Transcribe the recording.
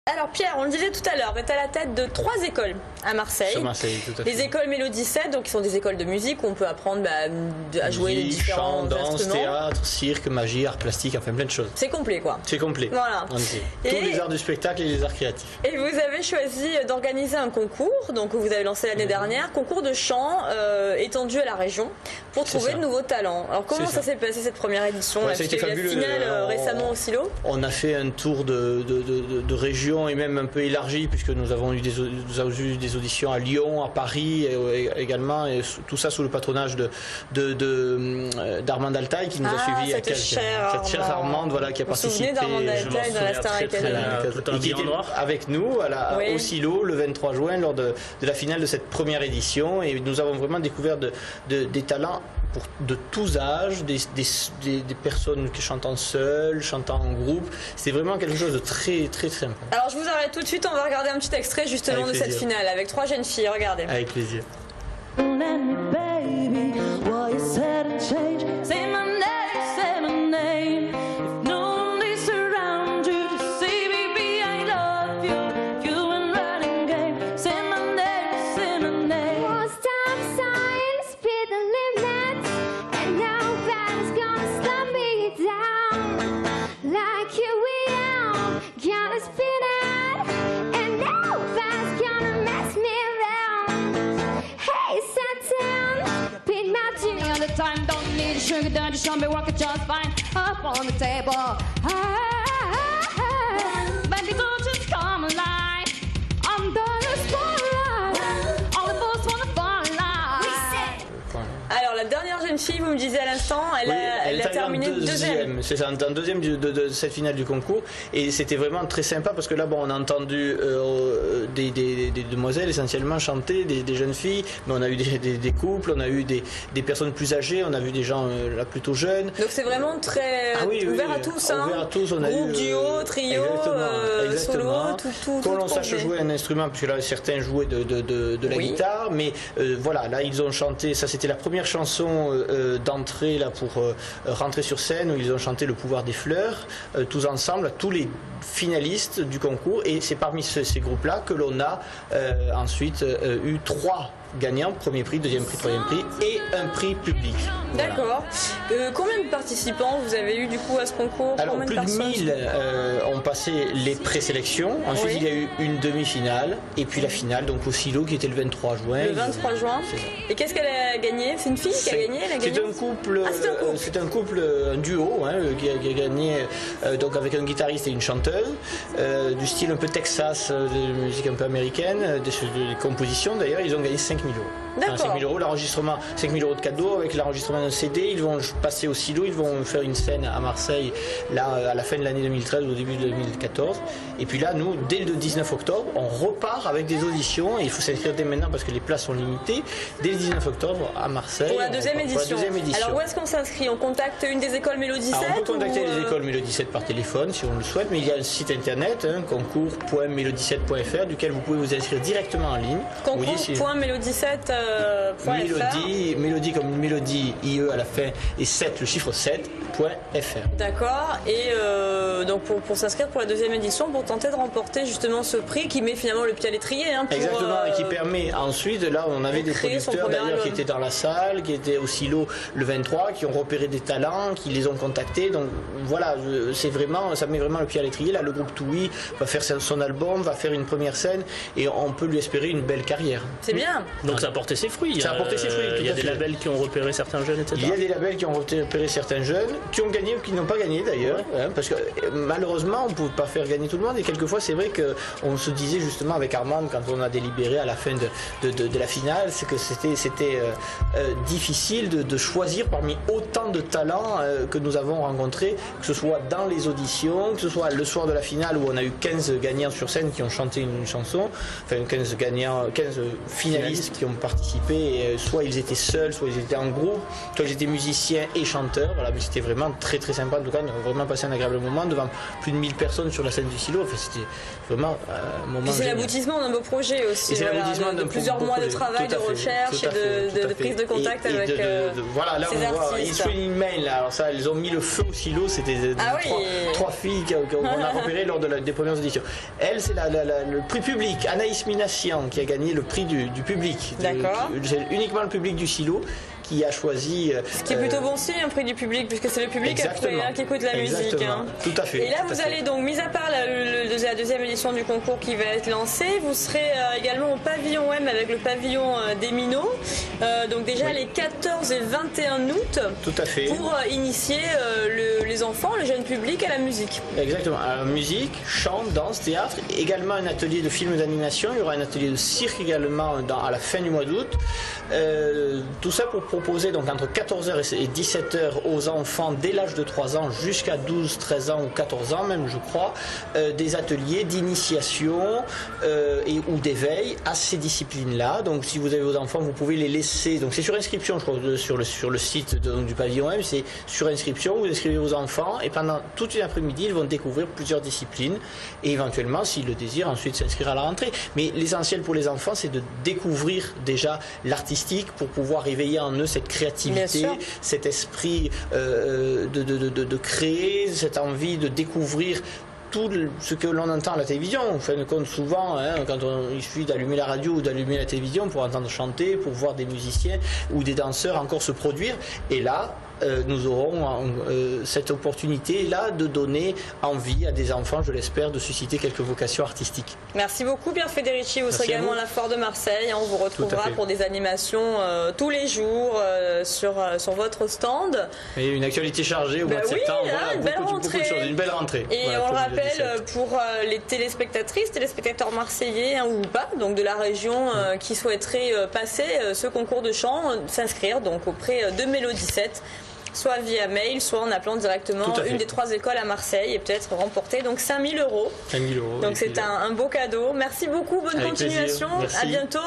Alors Pierre, on le disait tout à l'heure, est à la tête de 3 écoles à Marseille. Sur Marseille, tout à fait. Les écoles Mélodie 7, donc qui sont des écoles de musique où on peut apprendre à jouer les différents chant, danse, instruments. théâtre, cirque, magie, art plastique, enfin plein de choses. C'est complet quoi. C'est complet. Voilà. Tous les arts du spectacle et les arts créatifs. Et vous avez choisi d'organiser un concours, donc que vous avez lancé l'année dernière, concours de chant étendu à la région pour trouver de nouveaux talents. Alors comment ça s'est passé cette première édition? C'était fabuleux. La finale récemment au Silo. On a fait un tour de région et même un peu élargi puisque nous avons eu des auditions à Lyon, à Paris également, et tout ça sous le patronage d'Armand Altaï qui nous a suivis cette chère Armande, voilà, qui a participé. Vous vous souvenez d'Armand Altaï dans la Star Academy et qui était avec nous au Silo le 23 juin lors de la finale de cette première édition, et nous avons vraiment découvert des talents de tous âges, des personnes qui chantent seules, chantant en groupe. C'est vraiment quelque chose de très très sympa. Alors je vous arrête tout de suite, on va regarder un petit extrait justement de cette finale avec 3 jeunes filles, regardez. Avec plaisir. Time don't need sugar, daddy, show me work it just fine up on the table. Baby, don't just come alive under the spotlight. All the folks wanna fall alive. Alors la dernière jeune fille, vous me disiez à l'instant, elle a terminé deuxième. C'est ça, en deuxième de cette finale du concours, et c'était vraiment très sympa parce que là on a entendu des demoiselles essentiellement chanter, des jeunes filles, mais on a eu des couples, on a eu des personnes plus âgées, on a vu des gens là plutôt jeunes. Donc c'est vraiment très ouvert à tous, hein. Ouvert à tous, on a groupe, eu duo, trio, solo, tout. Qu'on l'on sache jouer un instrument, puisque là certains jouaient de la guitare, mais voilà, là ils ont chanté, ça c'était la première chanson d'entrée là pour rentrer sur scène, où ils ont chanté Le pouvoir des fleurs, tous ensemble, tous les finalistes du concours, et c'est parmi ces groupes-là que l'on a ensuite eu 3 gagnants, premier prix, deuxième prix, troisième prix et un prix public. D'accord. Voilà. Combien de participants vous avez eu du coup à ce concours? Alors plus de 1000 ont passé les présélections, ensuite il y a eu une demi-finale et puis la finale, donc au Silo, qui était le 23 juin. Le 23 juin. Et qu'est-ce qu'elle a gagné? C'est une fille qui a gagné? C'est un couple, un duo qui a gagné, donc avec un guitariste et une chanteuse, du style un peu Texas, de musique un peu américaine, des compositions d'ailleurs. Ils ont gagné 5 000 euros. D'accord. 5 000 euros, l'enregistrement, 5 000 euros de cadeau avec l'enregistrement d'un CD. Ils vont passer au Silo, ils vont faire une scène à Marseille là, à la fin de l'année 2013 ou au début de 2014. Et puis là, nous, dès le 19 octobre, on repart avec des auditions, et il faut s'inscrire dès maintenant parce que les places sont limitées. Dès le 19 octobre à Marseille. Pour la deuxième édition. Alors où est-ce qu'on s'inscrit? On contacte une des écoles Mélodie 7? On peut contacter les écoles Mélodie 7 par téléphone si on le souhaite, mais il y a un site internet, concours.mélodie7.fr, duquel vous pouvez vous inscrire directement en ligne. Concours.mélodie7.fr. Mélodie comme une mélodie IE à la fin, et 7, le chiffre 7.fr. D'accord. Et donc pour s'inscrire pour la deuxième édition, pour tenter de remporter justement ce prix qui met finalement le pied à l'étrier. Exactement, et qui permet ensuite, là on avait des producteurs d'ailleurs qui étaient dans la salle, qui étaient au Silo le 23, qui ont repéré des talents, qui les ont contactés. Donc voilà, c'est vraiment, ça met vraiment le pied à l'étrier. Là le groupe Toui va faire son album, va faire une première scène, et on peut lui espérer une belle carrière. C'est bien. Donc ça a porté ses fruits. Ça a porté ses fruits. Il y a des labels qui ont repéré certains jeunes, etc. Il y a des labels qui ont repéré certains jeunes, qui ont gagné ou qui n'ont pas gagné d'ailleurs, parce que malheureusement on ne peut pas faire gagner tout le monde, et quelquefois c'est vrai qu'on se disait justement avec Armand quand on a délibéré à la fin de la finale, c'est que c'était difficile de choisir parmi autant de talents que nous avons rencontrés, que ce soit dans les auditions, que ce soit le soir de la finale où on a eu 15 gagnants sur scène qui ont chanté une chanson, enfin 15 finalistes qui ont participé, et soit ils étaient seuls, soit ils étaient en groupe, soit ils étaient musiciens et chanteurs. Voilà, mais c'était vraiment très très sympa. En tout cas, on a vraiment passé un agréable moment devant plus de 1000 personnes sur la scène du silo. Enfin, c'était vraiment un moment. C'est l'aboutissement d'un beau projet aussi. C'est l'aboutissement de plusieurs mois de travail, de recherche et de prise de contact avec voilà, là ces on voit artistes. Swinging Main, là, alors ça, elles ont mis le feu au silo, c'était trois filles qu'on a repérées lors des premières auditions. Elle, c'est le prix public, Anaïs Minassian, qui a gagné le prix du public. D'accord. C'est uniquement le public du silo qui a choisi. Ce qui est plutôt bon signe, un prix du public, puisque c'est le public après, qui écoute la musique. Hein. Tout à fait. Et là, vous allez donc, mis à part la deuxième édition du concours qui va être lancée, vous serez également au pavillon M avec le pavillon des Minots. Donc déjà les 14 et 21 août. Tout à fait. Pour initier les enfants, le jeune public à la musique. Exactement. Alors, musique, chant, danse, théâtre. Également un atelier de film d'animation. Il y aura un atelier de cirque également à la fin du mois d'août. Tout ça pour proposer donc entre 14h et 17h aux enfants dès l'âge de 3 ans jusqu'à 12, 13 ans ou 14 ans même je crois, des ateliers d'initiation ou d'éveil à ces disciplines-là. Donc si vous avez vos enfants, vous pouvez les laisser, donc c'est sur inscription je crois sur le site du pavillon M, c'est sur inscription, vous inscrivez vos enfants et pendant toute une après-midi ils vont découvrir plusieurs disciplines et éventuellement s'ils le désirent ensuite s'inscrire à la rentrée. Mais l'essentiel pour les enfants c'est de découvrir déjà l'artistique pour pouvoir éveiller en eux cette créativité, cet esprit de créer, cette envie de découvrir tout ce que l'on entend à la télévision. En fin de compte, souvent, quand il suffit d'allumer la radio ou d'allumer la télévision pour entendre chanter, pour voir des musiciens ou des danseurs encore se produire. Et là, nous aurons cette opportunité-là de donner envie à des enfants, je l'espère, de susciter quelques vocations artistiques. Merci beaucoup Pierre Federici, vous serez également à la Foire de Marseille, on vous retrouvera pour des animations tous les jours sur votre stand. Et une actualité chargée au mois de septembre, beaucoup de choses, une belle rentrée. Et on le rappelle pour les téléspectateurs marseillais ou pas, donc de la région qui souhaiteraient passer ce concours de chant, s'inscrire donc auprès de Mélodie 7. Soit via mail, soit en appelant directement une des 3 écoles à Marseille et peut-être remporter donc 5 000 €. 5 000 €. Donc c'est un beau cadeau. Merci beaucoup, bonne continuation. À bientôt.